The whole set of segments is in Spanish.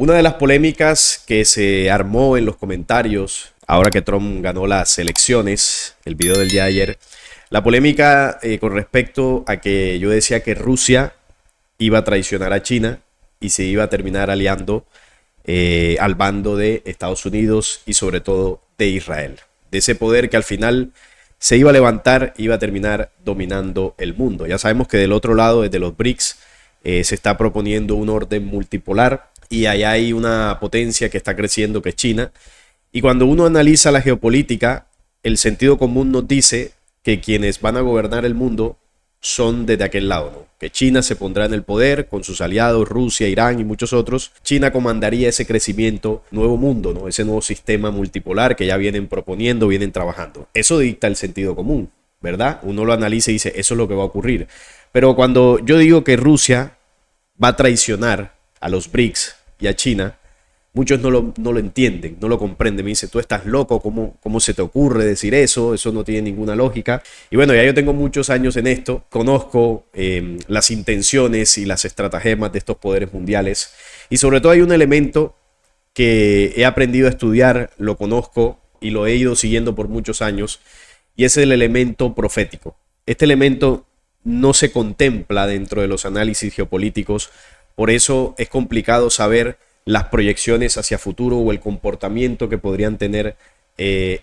Una de las polémicas que se armó en los comentarios ahora que Trump ganó las elecciones, el video del día de ayer, la polémica con respecto a que yo decía que Rusia iba a traicionar a China y se iba a terminar aliando al bando de Estados Unidos y sobre todo de Israel. De ese poder que al final se iba a levantar, iba a terminar dominando el mundo. Ya sabemos que del otro lado, desde los BRICS, se está proponiendo un orden multipolar y allá hay una potencia que está creciendo, que es China. Y cuando uno analiza la geopolítica, el sentido común nos dice que quienes van a gobernar el mundo son desde aquel lado, ¿no? Que China se pondrá en el poder con sus aliados, Rusia, Irán y muchos otros. China comandaría ese crecimiento, nuevo mundo, ¿no? Ese nuevo sistema multipolar que ya vienen proponiendo, vienen trabajando. Eso dicta el sentido común, ¿verdad? Uno lo analiza y dice, eso es lo que va a ocurrir. Pero cuando yo digo que Rusia va a traicionar a los BRICS y a China, muchos no lo entienden, no lo comprenden. Me dicen, tú estás loco, ¿cómo se te ocurre decir eso? Eso no tiene ninguna lógica. Y bueno, ya yo tengo muchos años en esto, conozco las intenciones y las estratagemas de estos poderes mundiales. Y sobre todo hay un elemento que he aprendido a estudiar, lo conozco y lo he ido siguiendo por muchos años, y es el elemento profético. Este elemento no se contempla dentro de los análisis geopolíticos, por eso es complicado saber las proyecciones hacia futuro o el comportamiento que podrían tener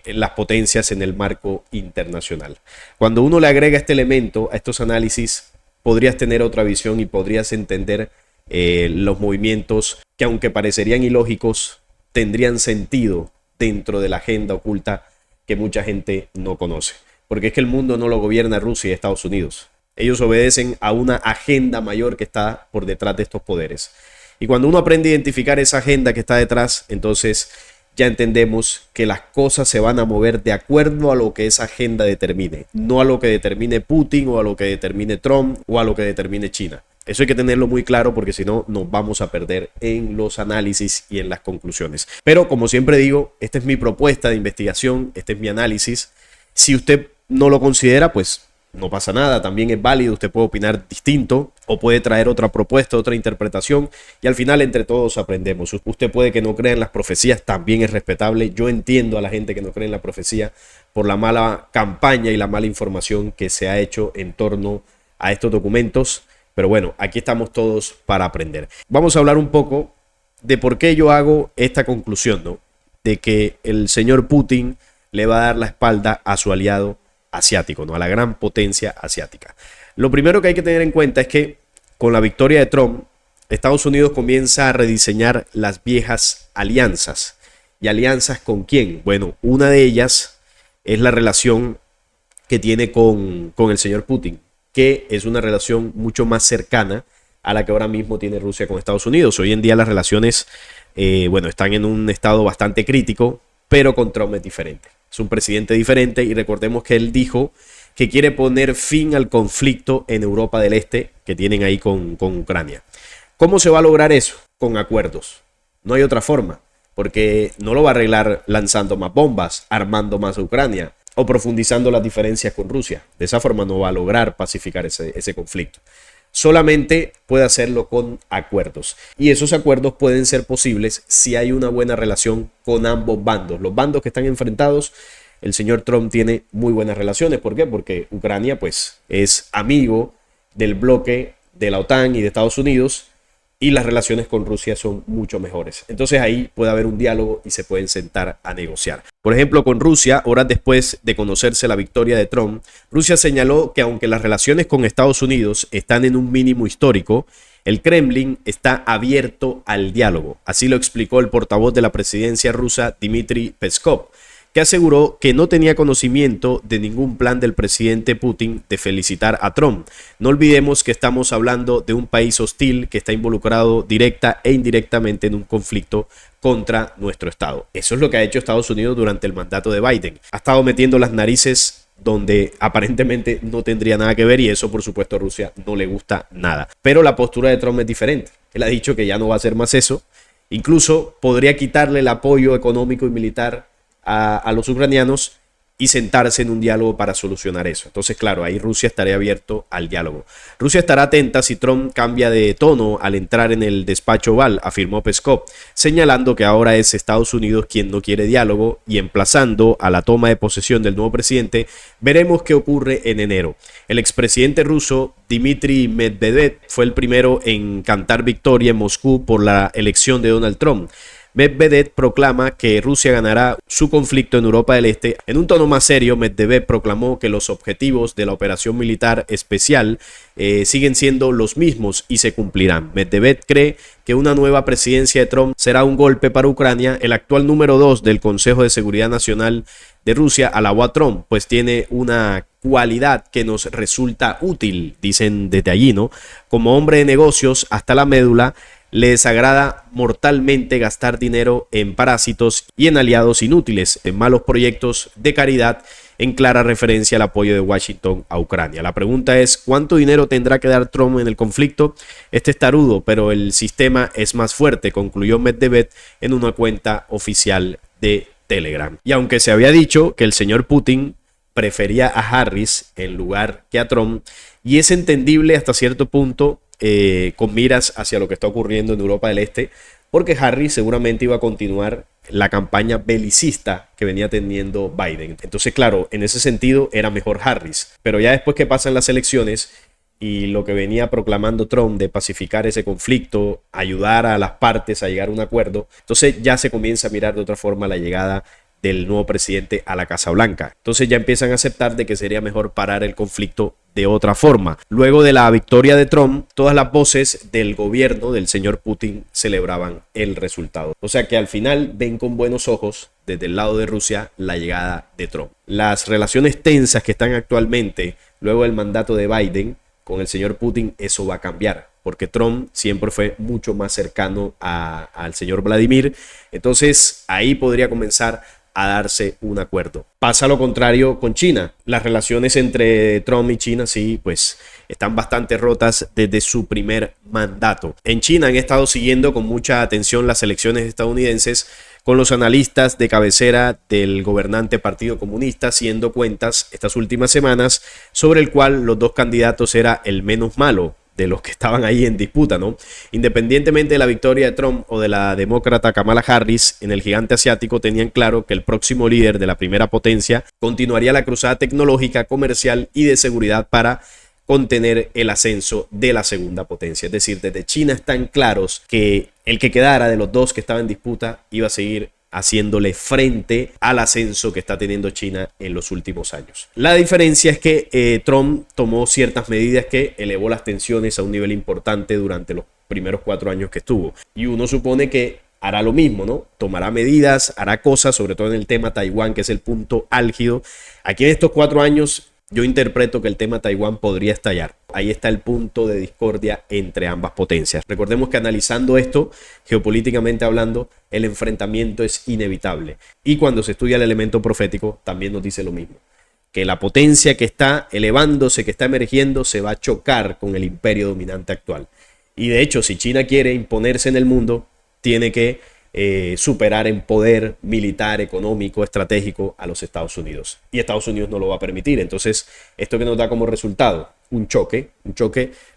las potencias en el marco internacional. Cuando uno le agrega este elemento a estos análisis, podrías tener otra visión y podrías entender los movimientos que, aunque parecerían ilógicos, tendrían sentido dentro de la agenda oculta que mucha gente no conoce. Porque es que el mundo no lo gobierna Rusia y Estados Unidos. Ellos obedecen a una agenda mayor que está por detrás de estos poderes. Y cuando uno aprende a identificar esa agenda que está detrás, entonces ya entendemos que las cosas se van a mover de acuerdo a lo que esa agenda determine, no a lo que determine Putin o a lo que determine Trump o a lo que determine China. Eso hay que tenerlo muy claro porque si no nos vamos a perder en los análisis y en las conclusiones. Pero como siempre digo, esta es mi propuesta de investigación, este es mi análisis. Si usted no lo considera, pues no pasa nada, también es válido, usted puede opinar distinto o puede traer otra propuesta, otra interpretación y al final entre todos aprendemos. Usted puede que no crea en las profecías, también es respetable. Yo entiendo a la gente que no cree en la profecía por la mala campaña y la mala información que se ha hecho en torno a estos documentos, pero bueno, aquí estamos todos para aprender. Vamos a hablar un poco de por qué yo hago esta conclusión, ¿no? De que el señor Putin le va a dar la espalda a su aliado asiático, ¿no? A la gran potencia asiática. Lo primero que hay que tener en cuenta es que con la victoria de Trump, Estados Unidos comienza a rediseñar las viejas alianzas. ¿Y alianzas con quién? Bueno, una de ellas es la relación que tiene con el señor Putin, que es una relación mucho más cercana a la que ahora mismo tiene Rusia con Estados Unidos. Hoy en día las relaciones, están en un estado bastante crítico, pero con Trump es diferente. Es un presidente diferente y recordemos que él dijo que quiere poner fin al conflicto en Europa del Este que tienen ahí con Ucrania. ¿Cómo se va a lograr eso? Con acuerdos. No hay otra forma, porque no lo va a arreglar lanzando más bombas, armando más a Ucrania o profundizando las diferencias con Rusia. De esa forma no va a lograr pacificar ese conflicto. Solamente puede hacerlo con acuerdos. Y esos acuerdos pueden ser posibles si hay una buena relación con ambos bandos. Los bandos que están enfrentados, el señor Trump tiene muy buenas relaciones. ¿Por qué? Porque Ucrania pues es amigo del bloque de la OTAN y de Estados Unidos y las relaciones con Rusia son mucho mejores. Entonces ahí puede haber un diálogo y se pueden sentar a negociar. Por ejemplo, con Rusia, horas después de conocerse la victoria de Trump, Rusia señaló que aunque las relaciones con Estados Unidos están en un mínimo histórico, el Kremlin está abierto al diálogo. Así lo explicó el portavoz de la presidencia rusa, Dmitry Peskov, que aseguró que no tenía conocimiento de ningún plan del presidente Putin de felicitar a Trump. No olvidemos que estamos hablando de un país hostil que está involucrado directa e indirectamente en un conflicto contra nuestro Estado. Eso es lo que ha hecho Estados Unidos durante el mandato de Biden. Ha estado metiendo las narices donde aparentemente no tendría nada que ver y eso por supuesto a Rusia no le gusta nada. Pero la postura de Trump es diferente. Él ha dicho que ya no va a hacer más eso. Incluso podría quitarle el apoyo económico y militar a los ucranianos y sentarse en un diálogo para solucionar eso. Entonces, claro, ahí Rusia estaría abierto al diálogo. Rusia estará atenta si Trump cambia de tono al entrar en el despacho Oval, afirmó Peskov, señalando que ahora es Estados Unidos quien no quiere diálogo y emplazando a la toma de posesión del nuevo presidente. Veremos qué ocurre en enero. El expresidente ruso Dmitry Medvedev fue el primero en cantar victoria en Moscú por la elección de Donald Trump. Medvedev proclama que Rusia ganará su conflicto en Europa del Este. En un tono más serio, Medvedev proclamó que los objetivos de la operación militar especial siguen siendo los mismos y se cumplirán. Medvedev cree que una nueva presidencia de Trump será un golpe para Ucrania. El actual número 2 del Consejo de Seguridad Nacional de Rusia alabó a Trump, pues tiene una cualidad que nos resulta útil, dicen desde allí, ¿no? Como hombre de negocios hasta la médula, le desagrada mortalmente gastar dinero en parásitos y en aliados inútiles, en malos proyectos de caridad, en clara referencia al apoyo de Washington a Ucrania. La pregunta es, ¿cuánto dinero tendrá que dar Trump en el conflicto? Este es tarudo, pero el sistema es más fuerte, concluyó Medvedev en una cuenta oficial de Telegram. Y aunque se había dicho que el señor Putin prefería a Harris en lugar que a Trump, y es entendible hasta cierto punto, con miras hacia lo que está ocurriendo en Europa del Este, porque Harris seguramente iba a continuar la campaña belicista que venía teniendo Biden. Entonces, claro, en ese sentido era mejor Harris, pero ya después que pasan las elecciones y lo que venía proclamando Trump de pacificar ese conflicto, ayudar a las partes a llegar a un acuerdo, entonces ya se comienza a mirar de otra forma la llegada del nuevo presidente a la Casa Blanca. Entonces ya empiezan a aceptar de que sería mejor parar el conflicto de otra forma. Luego de la victoria de Trump, todas las voces del gobierno del señor Putin celebraban el resultado. O sea que al final ven con buenos ojos desde el lado de Rusia la llegada de Trump. Las relaciones tensas que están actualmente luego del mandato de Biden con el señor Putin, eso va a cambiar, porque Trump siempre fue mucho más cercano al señor Vladimir. Entonces ahí podría comenzar a darse un acuerdo. Pasa lo contrario con China. Las relaciones entre Trump y China sí, pues están bastante rotas desde su primer mandato. En China han estado siguiendo con mucha atención las elecciones estadounidenses, con los analistas de cabecera del gobernante Partido Comunista haciendo cuentas estas últimas semanas sobre el cual los dos candidatos era el menos malo de los que estaban ahí en disputa, ¿no? Independientemente de la victoria de Trump o de la demócrata Kamala Harris, en el gigante asiático tenían claro que el próximo líder de la primera potencia continuaría la cruzada tecnológica, comercial y de seguridad para contener el ascenso de la segunda potencia. Es decir, desde China están claros que el que quedara de los dos que estaban en disputa iba a seguir haciéndole frente al ascenso que está teniendo China en los últimos años. La diferencia es que Trump tomó ciertas medidas que elevó las tensiones a un nivel importante durante los primeros 4 años que estuvo. Y uno supone que hará lo mismo, ¿no? Tomará medidas, hará cosas, sobre todo en el tema Taiwán, que es el punto álgido. Aquí en estos 4 años yo interpreto que el tema Taiwán podría estallar. Ahí está el punto de discordia entre ambas potencias. Recordemos que analizando esto, geopolíticamente hablando, el enfrentamiento es inevitable. Y cuando se estudia el elemento profético, también nos dice lo mismo. Que la potencia que está elevándose, que está emergiendo, se va a chocar con el imperio dominante actual. Y de hecho, si China quiere imponerse en el mundo, tiene que superar en poder militar, económico, estratégico a los Estados Unidos. Y Estados Unidos no lo va a permitir. Entonces, ¿esto que nos da como resultado? Un choque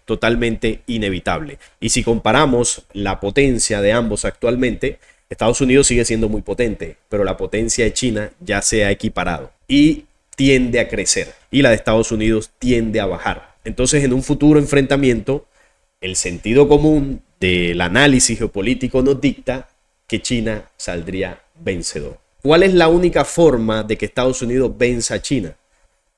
totalmente inevitable. Y si comparamos la potencia de ambos actualmente, Estados Unidos sigue siendo muy potente, pero la potencia de China ya se ha equiparado y tiende a crecer. Y la de Estados Unidos tiende a bajar. Entonces, en un futuro enfrentamiento, el sentido común del análisis geopolítico nos dicta que China saldría vencedor. ¿Cuál es la única forma de que Estados Unidos venza a China?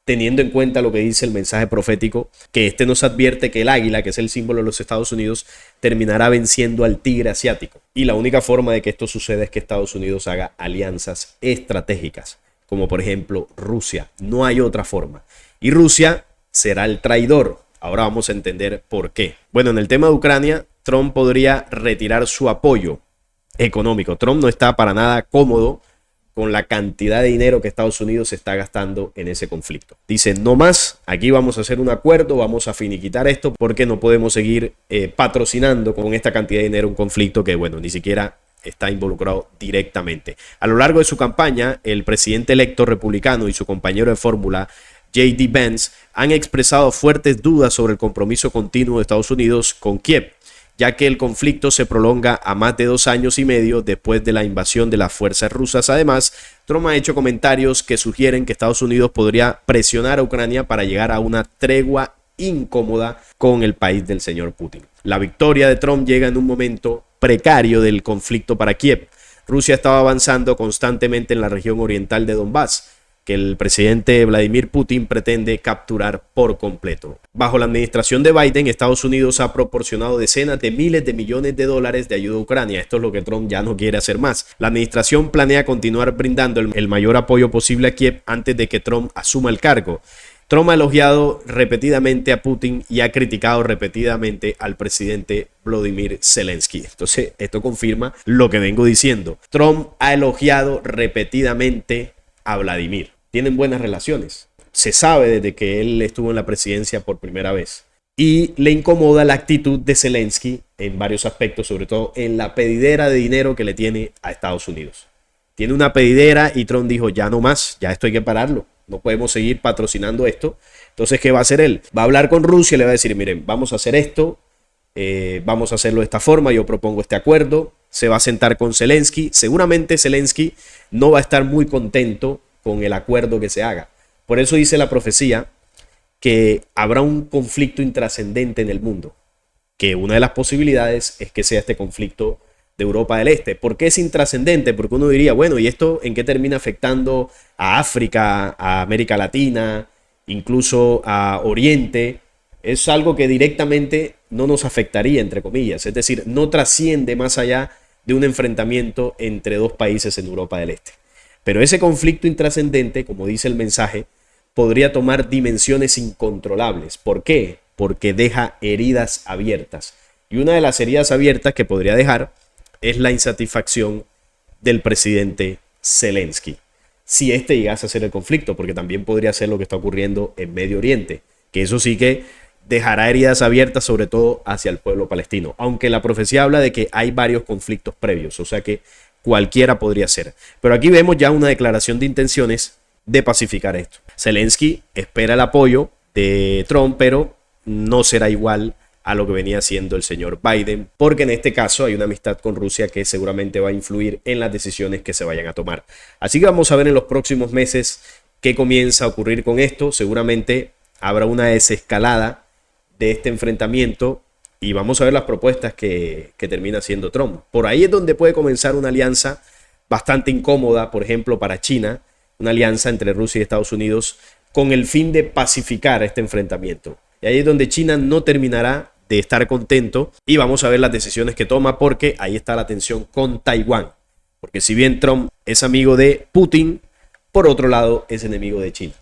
Teniendo en cuenta lo que dice el mensaje profético, que este nos advierte que el águila, que es el símbolo de los Estados Unidos, terminará venciendo al tigre asiático. Y la única forma de que esto suceda es que Estados Unidos haga alianzas estratégicas, como por ejemplo Rusia. No hay otra forma. Y Rusia será el traidor. Ahora vamos a entender por qué. Bueno, en el tema de Ucrania, Trump podría retirar su apoyo económico. Trump no está para nada cómodo con la cantidad de dinero que Estados Unidos está gastando en ese conflicto. Dice, no más, aquí vamos a hacer un acuerdo, vamos a finiquitar esto porque no podemos seguir patrocinando con esta cantidad de dinero un conflicto que, bueno, ni siquiera está involucrado directamente. A lo largo de su campaña, el presidente electo republicano y su compañero de fórmula, J.D. Vance, han expresado fuertes dudas sobre el compromiso continuo de Estados Unidos con Kiev, ya que el conflicto se prolonga a más de 2 años y medio después de la invasión de las fuerzas rusas. Además, Trump ha hecho comentarios que sugieren que Estados Unidos podría presionar a Ucrania para llegar a una tregua incómoda con el país del señor Putin. La victoria de Trump llega en un momento precario del conflicto para Kiev. Rusia estaba avanzando constantemente en la región oriental de Donbass, que el presidente Vladimir Putin pretende capturar por completo. Bajo la administración de Biden, Estados Unidos ha proporcionado decenas de miles de millones de dólares de ayuda a Ucrania. Esto es lo que Trump ya no quiere hacer más. La administración planea continuar brindando el mayor apoyo posible a Kiev antes de que Trump asuma el cargo. Trump ha elogiado repetidamente a Putin y ha criticado repetidamente al presidente Volodymyr Zelensky. Entonces, esto confirma lo que vengo diciendo. Trump ha elogiado repetidamente a Vladimir. Tienen buenas relaciones. Se sabe desde que él estuvo en la presidencia por primera vez. Y le incomoda la actitud de Zelensky en varios aspectos, sobre todo en la pedidera de dinero que le tiene a Estados Unidos. Tiene una pedidera y Trump dijo, ya no más, ya esto hay que pararlo. No podemos seguir patrocinando esto. Entonces, ¿qué va a hacer él? Va a hablar con Rusia y le va a decir, miren, vamos a hacer esto, vamos a hacerlo de esta forma, yo propongo este acuerdo. Se va a sentar con Zelensky. Seguramente Zelensky no va a estar muy contento con el acuerdo que se haga. Por eso dice la profecía que habrá un conflicto intrascendente en el mundo, que una de las posibilidades es que sea este conflicto de Europa del Este. ¿Por qué es intrascendente? Porque uno diría, bueno, ¿y esto en qué termina afectando a África, a América Latina, incluso a Oriente? Es algo que directamente no nos afectaría, entre comillas. Es decir, no trasciende más allá de un enfrentamiento entre dos países en Europa del Este. Pero ese conflicto intrascendente, como dice el mensaje, podría tomar dimensiones incontrolables. ¿Por qué? Porque deja heridas abiertas. Y una de las heridas abiertas que podría dejar es la insatisfacción del presidente Zelensky. Si este llegase a ser el conflicto, porque también podría ser lo que está ocurriendo en Medio Oriente, que eso sí que dejará heridas abiertas, sobre todo hacia el pueblo palestino. Aunque la profecía habla de que hay varios conflictos previos, o sea que cualquiera podría ser. Pero aquí vemos ya una declaración de intenciones de pacificar esto. Zelensky espera el apoyo de Trump, pero no será igual a lo que venía haciendo el señor Biden, porque en este caso hay una amistad con Rusia que seguramente va a influir en las decisiones que se vayan a tomar. Así que vamos a ver en los próximos meses qué comienza a ocurrir con esto. Seguramente habrá una desescalada de este enfrentamiento y vamos a ver las propuestas que termina haciendo Trump. Por ahí es donde puede comenzar una alianza bastante incómoda, por ejemplo, para China, una alianza entre Rusia y Estados Unidos con el fin de pacificar este enfrentamiento. Y ahí es donde China no terminará de estar contento y vamos a ver las decisiones que toma, porque ahí está la tensión con Taiwán. Porque si bien Trump es amigo de Putin, por otro lado es enemigo de China.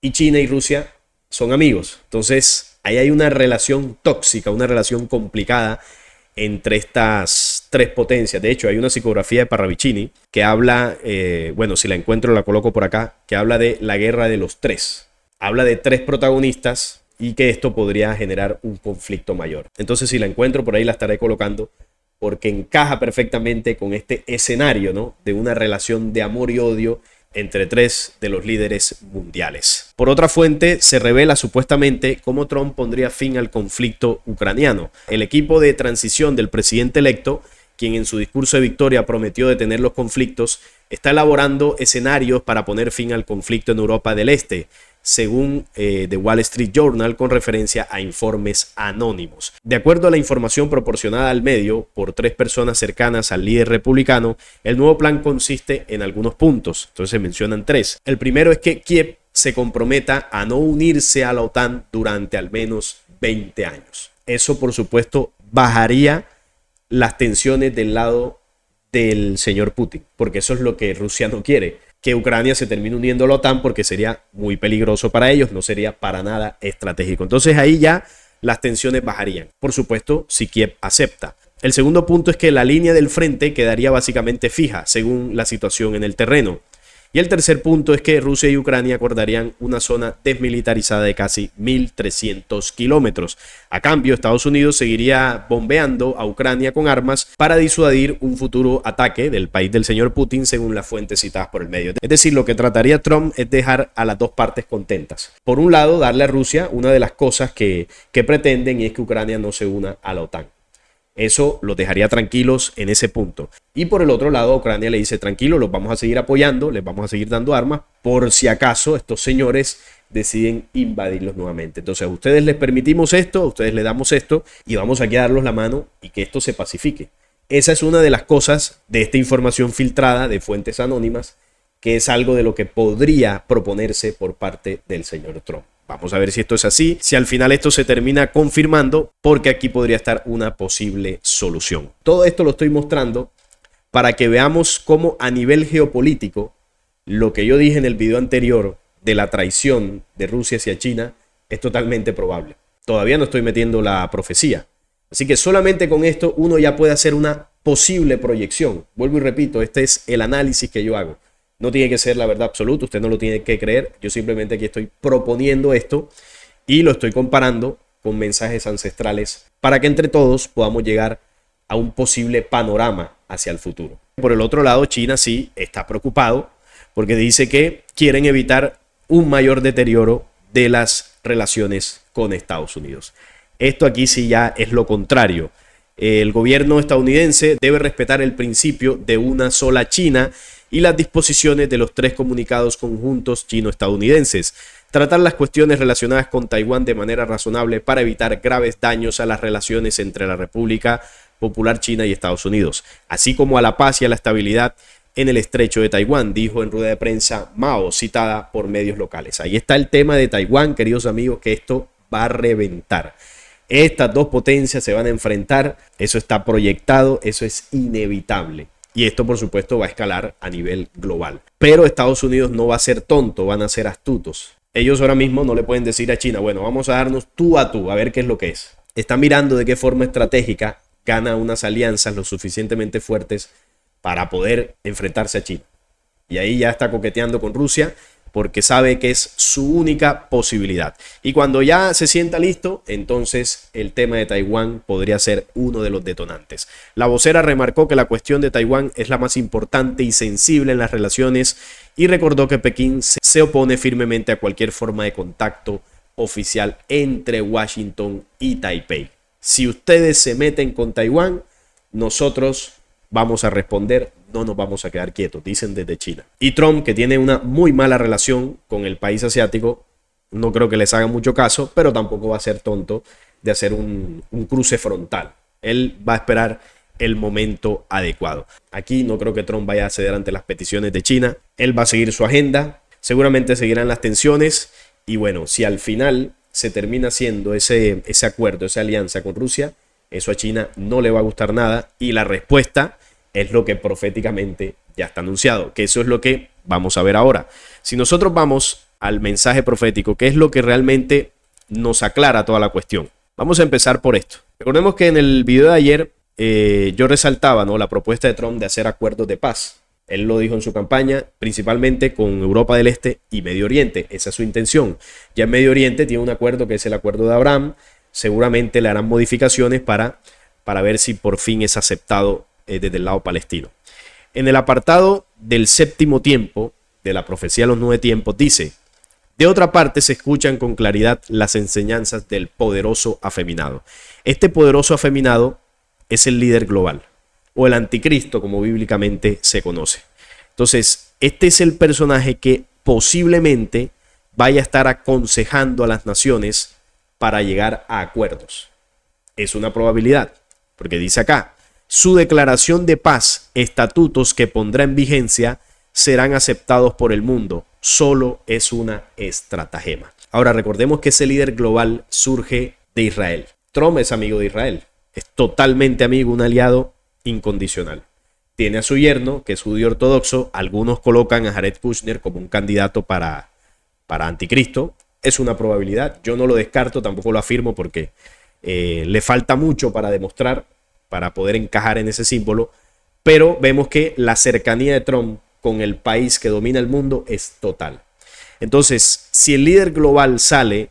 Y China y Rusia son amigos. Entonces ahí hay una relación tóxica, una relación complicada entre estas tres potencias. De hecho, hay una psicografía de Parravicini que habla, bueno, si la encuentro la coloco por acá, que habla de la guerra de los tres. Habla de tres protagonistas y que esto podría generar un conflicto mayor. Entonces, si la encuentro por ahí la estaré colocando, porque encaja perfectamente con este escenario, ¿no?, de una relación de amor y odio entre tres de los líderes mundiales. Por otra fuente, se revela supuestamente cómo Trump pondría fin al conflicto ucraniano. El equipo de transición del presidente electo, quien en su discurso de victoria prometió detener los conflictos, está elaborando escenarios para poner fin al conflicto en Europa del Este, según The Wall Street Journal, con referencia a informes anónimos. De acuerdo a la información proporcionada al medio por tres personas cercanas al líder republicano, el nuevo plan consiste en algunos puntos. Entonces se mencionan tres. El primero es que Kiev se comprometa a no unirse a la OTAN durante al menos 20 años. Eso, por supuesto, bajaría las tensiones del lado del señor Putin, porque eso es lo que Rusia no quiere, que Ucrania se termine uniendo a la OTAN, porque sería muy peligroso para ellos, no sería para nada estratégico. Entonces ahí ya las tensiones bajarían, por supuesto, si Kiev acepta. El segundo punto es que la línea del frente quedaría básicamente fija según la situación en el terreno. Y el tercer punto es que Rusia y Ucrania acordarían una zona desmilitarizada de casi 1.300 kilómetros. A cambio, Estados Unidos seguiría bombeando a Ucrania con armas para disuadir un futuro ataque del país del señor Putin, según las fuentes citadas por el medio. Es decir, lo que trataría Trump es dejar a las dos partes contentas. Por un lado, darle a Rusia una de las cosas que pretenden, y es que Ucrania no se una a la OTAN. Eso los dejaría tranquilos en ese punto. Y por el otro lado, Ucrania le dice, tranquilo, los vamos a seguir apoyando, les vamos a seguir dando armas, por si acaso estos señores deciden invadirlos nuevamente. Entonces, a ustedes les permitimos esto, a ustedes les damos esto, y vamos aquí a darlos la mano y que esto se pacifique. Esa es una de las cosas de esta información filtrada de fuentes anónimas, que es algo de lo que podría proponerse por parte del señor Trump. Vamos a ver si esto es así, si al final esto se termina confirmando, porque aquí podría estar una posible solución. Todo esto lo estoy mostrando para que veamos cómo a nivel geopolítico, lo que yo dije en el video anterior de la traición de Rusia hacia China es totalmente probable. Todavía no estoy metiendo la profecía. Así que solamente con esto uno ya puede hacer una posible proyección. Vuelvo y repito, este es el análisis que yo hago. No tiene que ser la verdad absoluta, usted no lo tiene que creer. Yo simplemente aquí estoy proponiendo esto y lo estoy comparando con mensajes ancestrales para que entre todos podamos llegar a un posible panorama hacia el futuro. Por el otro lado, China sí está preocupado porque dice que quieren evitar un mayor deterioro de las relaciones con Estados Unidos. Esto aquí sí ya es lo contrario. El gobierno estadounidense debe respetar el principio de una sola China y las disposiciones de los 3 comunicados conjuntos chino-estadounidenses. Tratar las cuestiones relacionadas con Taiwán de manera razonable para evitar graves daños a las relaciones entre la República Popular China y Estados Unidos, así como a la paz y a la estabilidad en el estrecho de Taiwán, dijo en rueda de prensa Mao, citada por medios locales. Ahí está el tema de Taiwán, queridos amigos, que esto va a reventar. Estas dos potencias se van a enfrentar, eso está proyectado, eso es inevitable. Y esto, por supuesto, va a escalar a nivel global. Pero Estados Unidos no va a ser tonto, van a ser astutos. Ellos ahora mismo no le pueden decir a China, bueno, vamos a darnos tú a tú, a ver qué es lo que es. Están mirando de qué forma estratégica gana unas alianzas lo suficientemente fuertes para poder enfrentarse a China. Y ahí ya está coqueteando con Rusia porque sabe que es su única posibilidad. Y cuando ya se sienta listo, entonces el tema de Taiwán podría ser uno de los detonantes. La vocera remarcó que la cuestión de Taiwán es la más importante y sensible en las relaciones y recordó que Pekín se opone firmemente a cualquier forma de contacto oficial entre Washington y Taipei. Si ustedes se meten con Taiwán, nosotros vamos a responder, no nos vamos a quedar quietos, dicen desde China. Y Trump, que tiene una muy mala relación con el país asiático, no creo que les haga mucho caso, pero tampoco va a ser tonto de hacer un cruce frontal. Él va a esperar el momento adecuado. Aquí no creo que Trump vaya a ceder ante las peticiones de China. Él va a seguir su agenda, seguramente seguirán las tensiones y bueno, si al final se termina haciendo ese acuerdo, esa alianza con Rusia, eso a China no le va a gustar nada y la respuesta es lo que proféticamente ya está anunciado, que eso es lo que vamos a ver ahora. Si nosotros vamos al mensaje profético, ¿qué es lo que realmente nos aclara toda la cuestión? Vamos a empezar por esto. Recordemos que en el video de ayer yo resaltaba, ¿no?, la propuesta de Trump de hacer acuerdos de paz. Él lo dijo en su campaña, principalmente con Europa del Este y Medio Oriente. Esa es su intención. Ya en Medio Oriente tiene un acuerdo que es el acuerdo de Abraham. Seguramente le harán modificaciones para ver si por fin es aceptado desde el lado palestino. En el apartado del séptimo tiempo de la profecía de los 9 tiempos dice: de otra parte se escuchan con claridad las enseñanzas del poderoso afeminado. Este poderoso afeminado es el líder global o el anticristo, como bíblicamente se conoce. Entonces, este es el personaje que posiblemente vaya a estar aconsejando a las naciones para llegar a acuerdos. Es una probabilidad, porque dice acá: su declaración de paz, estatutos que pondrá en vigencia, serán aceptados por el mundo. Solo es una estratagema. Ahora recordemos que ese líder global surge de Israel. Trump es amigo de Israel. Es totalmente amigo, un aliado incondicional. Tiene a su yerno, que es judío ortodoxo. Algunos colocan a Jared Kushner como un candidato para anticristo. Es una probabilidad. Yo no lo descarto, tampoco lo afirmo porque le falta mucho para demostrar, para poder encajar en ese símbolo. Pero vemos que la cercanía de Trump con el país que domina el mundo es total. Entonces, si el líder global sale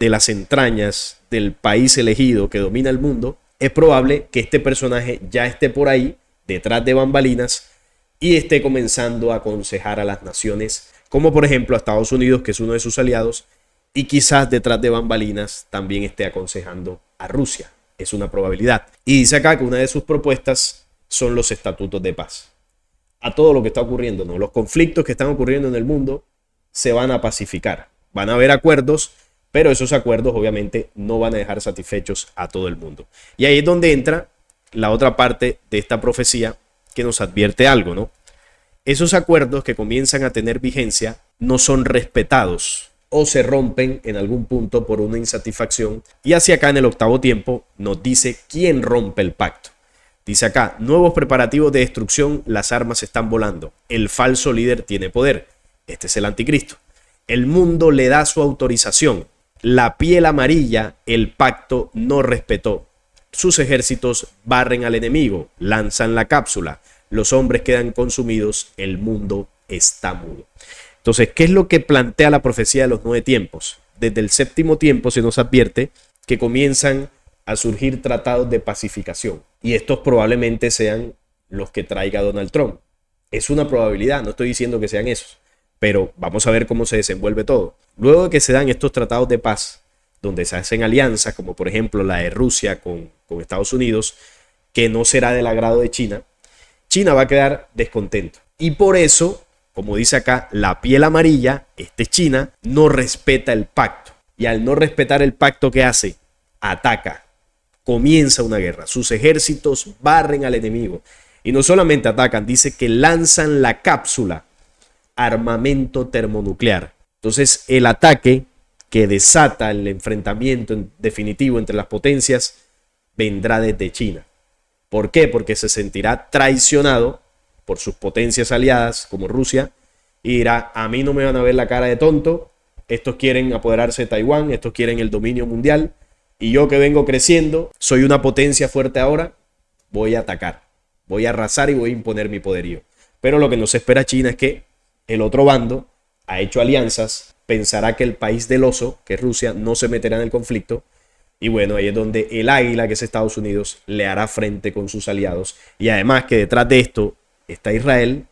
de las entrañas del país elegido que domina el mundo, es probable que este personaje ya esté por ahí, detrás de bambalinas, y esté comenzando a aconsejar a las naciones, como por ejemplo a Estados Unidos, que es uno de sus aliados, y quizás detrás de bambalinas también esté aconsejando a Rusia. Es una probabilidad. Y dice acá que una de sus propuestas son los estatutos de paz. A todo lo que está ocurriendo, ¿no? Los conflictos que están ocurriendo en el mundo se van a pacificar. Van a haber acuerdos, pero esos acuerdos obviamente no van a dejar satisfechos a todo el mundo. Y ahí es donde entra la otra parte de esta profecía que nos advierte algo, ¿no? Esos acuerdos que comienzan a tener vigencia no son respetados o se rompen en algún punto por una insatisfacción. Y hacia acá en el octavo tiempo nos dice quién rompe el pacto. Dice acá, nuevos preparativos de destrucción, las armas están volando. El falso líder tiene poder. Este es el anticristo. El mundo le da su autorización. La piel amarilla, el pacto no respetó. Sus ejércitos barren al enemigo, lanzan la cápsula. Los hombres quedan consumidos, el mundo está mudo. Entonces, ¿qué es lo que plantea la profecía de los 9 tiempos? Desde el séptimo tiempo se nos advierte que comienzan a surgir tratados de pacificación. Y estos probablemente sean los que traiga Donald Trump. Es una probabilidad, no estoy diciendo que sean esos, pero vamos a ver cómo se desenvuelve todo. Luego de que se dan estos tratados de paz, donde se hacen alianzas, como por ejemplo la de Rusia con Estados Unidos, que no será del agrado de China, China va a quedar descontento. Y por eso, como dice acá, la piel amarilla, China, no respeta el pacto. Y al no respetar el pacto, ¿qué hace? Ataca. Comienza una guerra. Sus ejércitos barren al enemigo. Y no solamente atacan, dice que lanzan la cápsula, armamento termonuclear. Entonces, el ataque que desata el enfrentamiento en definitivo entre las potencias vendrá desde China. ¿Por qué? Porque se sentirá traicionado por sus potencias aliadas como Rusia y dirá, a mí no me van a ver la cara de tonto, estos quieren apoderarse de Taiwán, estos quieren el dominio mundial y yo que vengo creciendo, soy una potencia fuerte ahora, voy a atacar, voy a arrasar y voy a imponer mi poderío. Pero lo que nos espera China es que el otro bando ha hecho alianzas, pensará que el país del oso, que es Rusia, no se meterá en el conflicto. Y bueno, ahí es donde el águila, que es Estados Unidos, le hará frente con sus aliados. Y además que detrás de esto está Israel.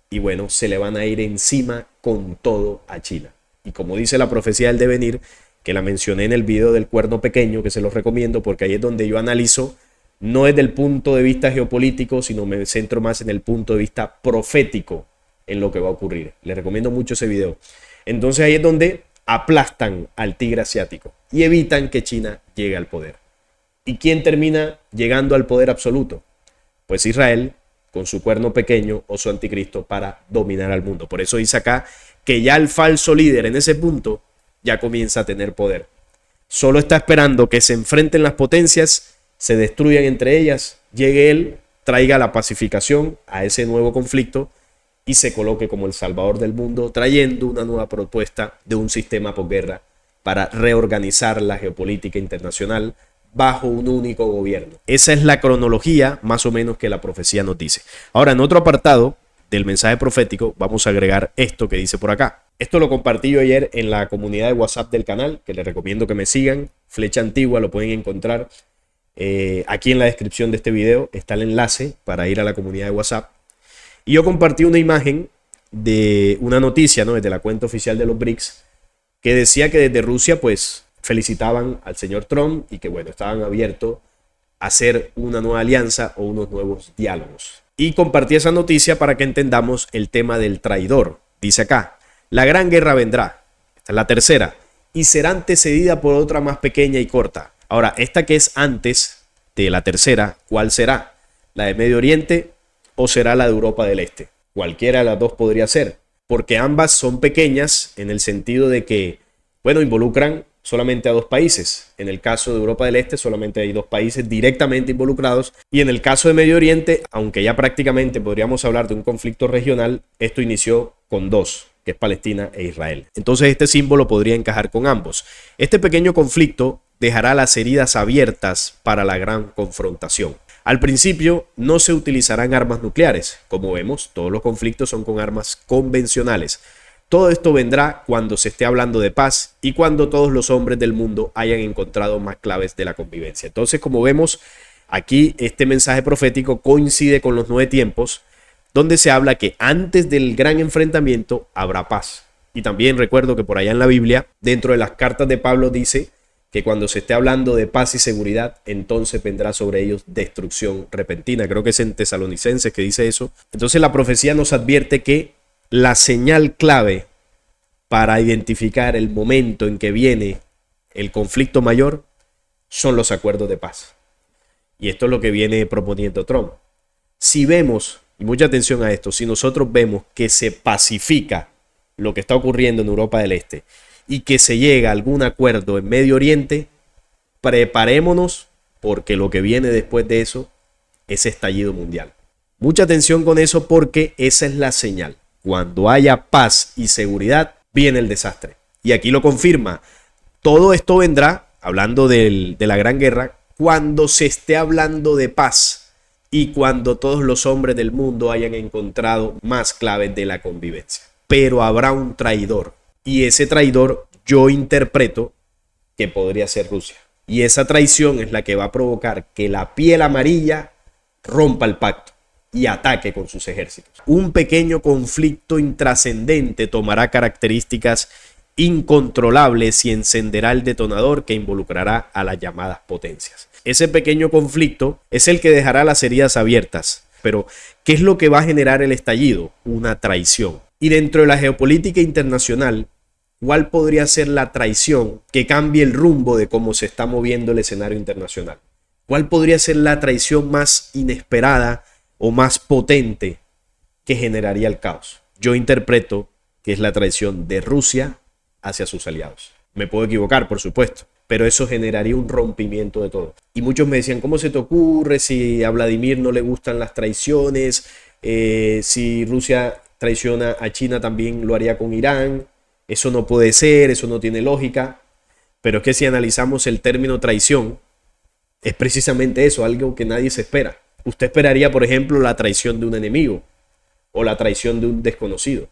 Y bueno, se le van a ir encima con todo a China. Y como dice la profecía del devenir, que la mencioné en el video del cuerno pequeño, que se los recomiendo porque ahí es donde yo analizo, no desde el punto de vista geopolítico, sino me centro más en el punto de vista profético en lo que va a ocurrir. Les recomiendo mucho ese video. Entonces ahí es donde aplastan al tigre asiático y evitan que China llegue al poder. ¿Y quién termina llegando al poder absoluto? Pues Israel, con su cuerno pequeño o su anticristo para dominar al mundo. Por eso dice acá que ya el falso líder en ese punto ya comienza a tener poder. Solo está esperando que se enfrenten las potencias, se destruyan entre ellas, llegue él, traiga la pacificación a ese nuevo conflicto y se coloque como el salvador del mundo, trayendo una nueva propuesta de un sistema posguerra para reorganizar la geopolítica internacional bajo un único gobierno. Esa es la cronología más o menos que la profecía nos dice. Ahora, en otro apartado del mensaje profético, vamos a agregar esto que dice por acá. Esto lo compartí yo ayer en la comunidad de WhatsApp del canal, que les recomiendo que me sigan. Flecha Antigua, lo pueden encontrar aquí en la descripción de este video. Está el enlace para ir a la comunidad de WhatsApp. Y yo compartí una imagen de una noticia, ¿no?, desde la cuenta oficial de los BRICS, que decía que desde Rusia pues felicitaban al señor Trump y que bueno, estaban abiertos a hacer una nueva alianza o unos nuevos diálogos. Y compartí esa noticia para que entendamos el tema del traidor. Dice acá, la gran guerra vendrá, esta es la tercera, y será antecedida por otra más pequeña y corta. Ahora, esta que es antes de la tercera, ¿cuál será? ¿La de Medio Oriente o será la de Europa del Este? Cualquiera de las dos podría ser, porque ambas son pequeñas en el sentido de que, bueno, involucran solamente a dos países. En el caso de Europa del Este solamente hay dos países directamente involucrados, y en el caso de Medio Oriente, aunque ya prácticamente podríamos hablar de un conflicto regional, esto inició con dos, que es Palestina e Israel. Entonces este símbolo podría encajar con ambos. Este pequeño conflicto dejará las heridas abiertas para la gran confrontación. Al principio no se utilizarán armas nucleares. Como vemos, todos los conflictos son con armas convencionales. Todo esto vendrá cuando se esté hablando de paz y cuando todos los hombres del mundo hayan encontrado más claves de la convivencia. Entonces, como vemos, aquí este mensaje profético coincide con los 9 tiempos, donde se habla que antes del gran enfrentamiento habrá paz. Y también recuerdo que por allá en la Biblia, dentro de las cartas de Pablo, dice que cuando se esté hablando de paz y seguridad, entonces vendrá sobre ellos destrucción repentina. Creo que es en Tesalonicenses que dice eso. Entonces la profecía nos advierte que la señal clave para identificar el momento en que viene el conflicto mayor son los acuerdos de paz. Y esto es lo que viene proponiendo Trump. Si vemos, y mucha atención a esto, si nosotros vemos que se pacifica lo que está ocurriendo en Europa del Este y que se llega a algún acuerdo en Medio Oriente, preparémonos porque lo que viene después de eso es estallido mundial. Mucha atención con eso porque esa es la señal. Cuando haya paz y seguridad, viene el desastre. Y aquí lo confirma. Todo esto vendrá, hablando de la Gran Guerra, cuando se esté hablando de paz y cuando todos los hombres del mundo hayan encontrado más claves de la convivencia. Pero habrá un traidor. Y ese traidor yo interpreto que podría ser Rusia. Y esa traición es la que va a provocar que la piel amarilla rompa el pacto y ataque con sus ejércitos. Un pequeño conflicto intrascendente tomará características incontrolables y encenderá el detonador que involucrará a las llamadas potencias. Ese pequeño conflicto es el que dejará las heridas abiertas. Pero, ¿qué es lo que va a generar el estallido? Una traición. Y dentro de la geopolítica internacional, ¿cuál podría ser la traición que cambie el rumbo de cómo se está moviendo el escenario internacional? ¿Cuál podría ser la traición más inesperada o más potente que generaría el caos? Yo interpreto que es la traición de Rusia hacia sus aliados. Me puedo equivocar, por supuesto, pero eso generaría un rompimiento de todo. Y muchos me decían, ¿cómo se te ocurre si a Vladimir no le gustan las traiciones? Si Rusia traiciona a China, también lo haría con Irán. Eso no puede ser, eso no tiene lógica. Pero es que si analizamos el término traición, es precisamente eso, algo que nadie se espera. Usted esperaría, por ejemplo, la traición de un enemigo o la traición de un desconocido,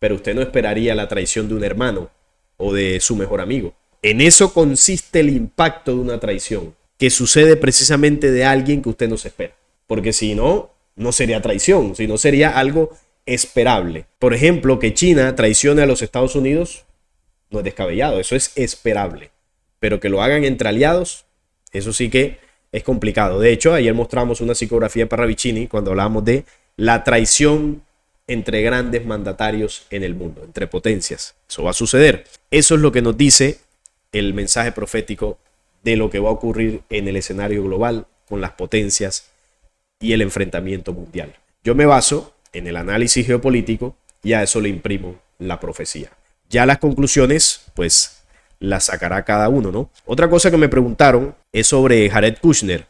pero usted no esperaría la traición de un hermano o de su mejor amigo. En eso consiste el impacto de una traición, que sucede precisamente de alguien que usted no se espera. Porque si no, no sería traición, sino sería algo esperable. Por ejemplo, que China traicione a los Estados Unidos no es descabellado, eso es esperable. Pero que lo hagan entre aliados, eso sí que es complicado. De hecho, ayer mostramos una psicografía de Parravicini cuando hablábamos de la traición entre grandes mandatarios en el mundo, entre potencias. Eso va a suceder. Eso es lo que nos dice el mensaje profético de lo que va a ocurrir en el escenario global con las potencias y el enfrentamiento mundial. Yo me baso en el análisis geopolítico y a eso le imprimo la profecía. Ya las conclusiones, pues, las sacará cada uno, ¿no? Otra cosa que me preguntaron es sobre Jared Kushner.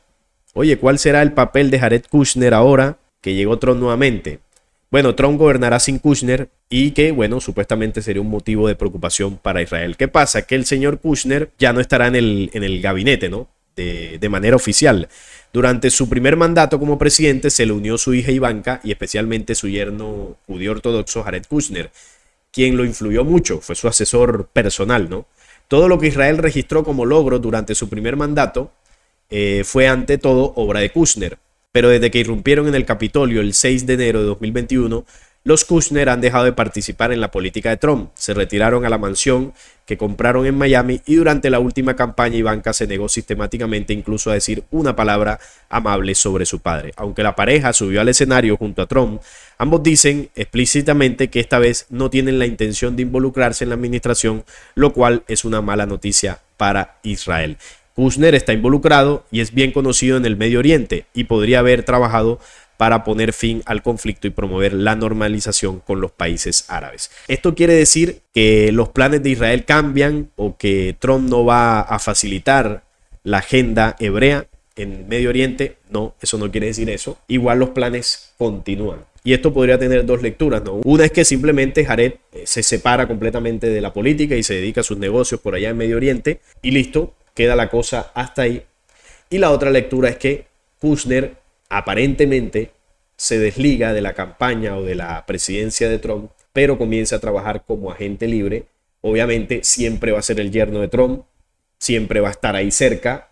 Oye, ¿cuál será el papel de Jared Kushner ahora que llegó Trump nuevamente? Bueno, Trump gobernará sin Kushner y que, bueno, supuestamente sería un motivo de preocupación para Israel. ¿Qué pasa? Que el señor Kushner ya no estará en el gabinete, ¿no? De manera oficial. Durante su primer mandato como presidente se le unió su hija Ivanka y especialmente su yerno judío ortodoxo Jared Kushner, quien lo influyó mucho, fue su asesor personal, ¿no? Todo lo que Israel registró como logro durante su primer mandato fue ante todo obra de Kushner. Pero desde que irrumpieron en el Capitolio el 6 de enero de 2021, los Kushner han dejado de participar en la política de Trump. Se retiraron a la mansión que compraron en Miami y durante la última campaña Ivanka se negó sistemáticamente incluso a decir una palabra amable sobre su padre. Aunque la pareja subió al escenario junto a Trump, ambos dicen explícitamente que esta vez no tienen la intención de involucrarse en la administración, lo cual es una mala noticia para Israel. Kushner está involucrado y es bien conocido en el Medio Oriente y podría haber trabajado para poner fin al conflicto y promover la normalización con los países árabes. ¿Esto quiere decir que los planes de Israel cambian o que Trump no va a facilitar la agenda hebrea en Medio Oriente? No, eso no quiere decir eso. Igual los planes continúan. Y esto podría tener dos lecturas, ¿no? Una es que simplemente Jared se separa completamente de la política y se dedica a sus negocios por allá en Medio Oriente y listo, queda la cosa hasta ahí. Y la otra lectura es que Kushner aparentemente se desliga de la campaña o de la presidencia de Trump, pero comienza a trabajar como agente libre. Obviamente siempre va a ser el yerno de Trump, siempre va a estar ahí cerca,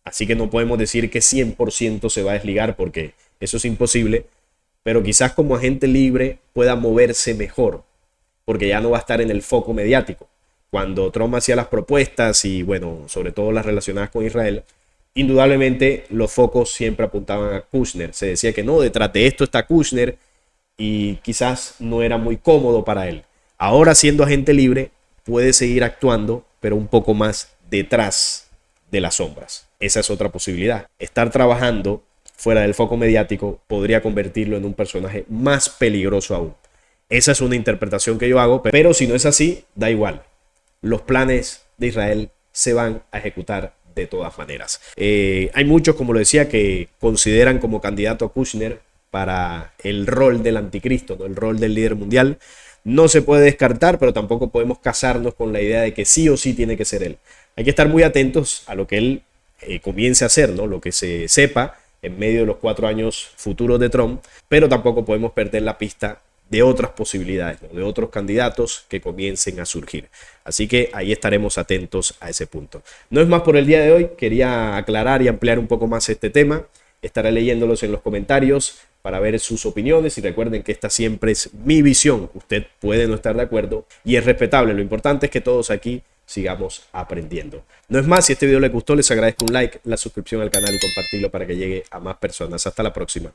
así que no podemos decir que 100% se va a desligar porque eso es imposible, pero quizás como agente libre pueda moverse mejor, porque ya no va a estar en el foco mediático. Cuando Trump hacía las propuestas y bueno, sobre todo las relacionadas con Israel, indudablemente los focos siempre apuntaban a Kushner. Se decía que no, detrás de esto está Kushner y quizás no era muy cómodo para él. Ahora siendo agente libre puede seguir actuando, pero un poco más detrás de las sombras. Esa es otra posibilidad. Estar trabajando fuera del foco mediático podría convertirlo en un personaje más peligroso aún. Esa es una interpretación que yo hago, pero si no es así, da igual. Los planes de Israel se van a ejecutar de todas maneras. Hay muchos, como lo decía, que consideran como candidato a Kushner para el rol del anticristo, ¿no? El rol del líder mundial. No se puede descartar, pero tampoco podemos casarnos con la idea de que sí o sí tiene que ser él. Hay que estar muy atentos a lo que él comience a hacer, ¿no? Lo que se sepa en medio de los 4 años futuros de Trump, pero tampoco podemos perder la pista de otras posibilidades, ¿no? De otros candidatos que comiencen a surgir. Así que ahí estaremos atentos a ese punto. No es más por el día de hoy, quería aclarar y ampliar un poco más este tema. Estaré leyéndolos en los comentarios para ver sus opiniones y recuerden que esta siempre es mi visión. Usted puede no estar de acuerdo y es respetable. Lo importante es que todos aquí sigamos aprendiendo. No es más, si este video les gustó, les agradezco un like, la suscripción al canal y compartirlo para que llegue a más personas. Hasta la próxima.